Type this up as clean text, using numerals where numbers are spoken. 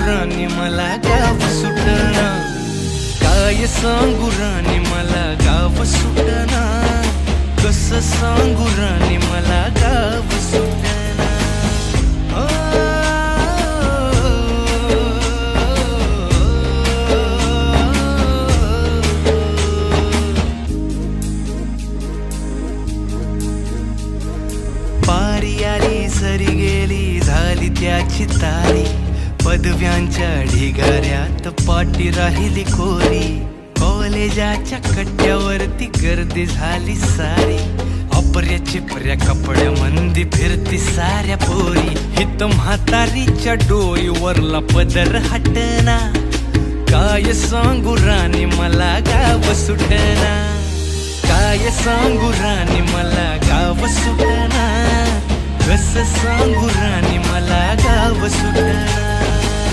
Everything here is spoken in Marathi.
राणी मला गाव सुटना, काय सांगू राणी मला गाव सुटना, कसं सांगू राणी मला गाव सुटना. पारी आली सरी गेली झाली त्याची तारी, पदव्यांच्या ढिगाऱ्यात पाटी राहिली कोरी, कॉलेजाच्या कट्ट्यावरती गर्दी झाली सारी, अपर्या चिपऱ्या कपड्या मंदी फिरती साऱ्या पोरी, हित म्हातारीच्या डोईवरला पदर हटना, काय सांगू राणी मला गाव सुटना, काय सांगू राणी मला गाव सुटना, कसं सांगू राणी मला गाव सुटना.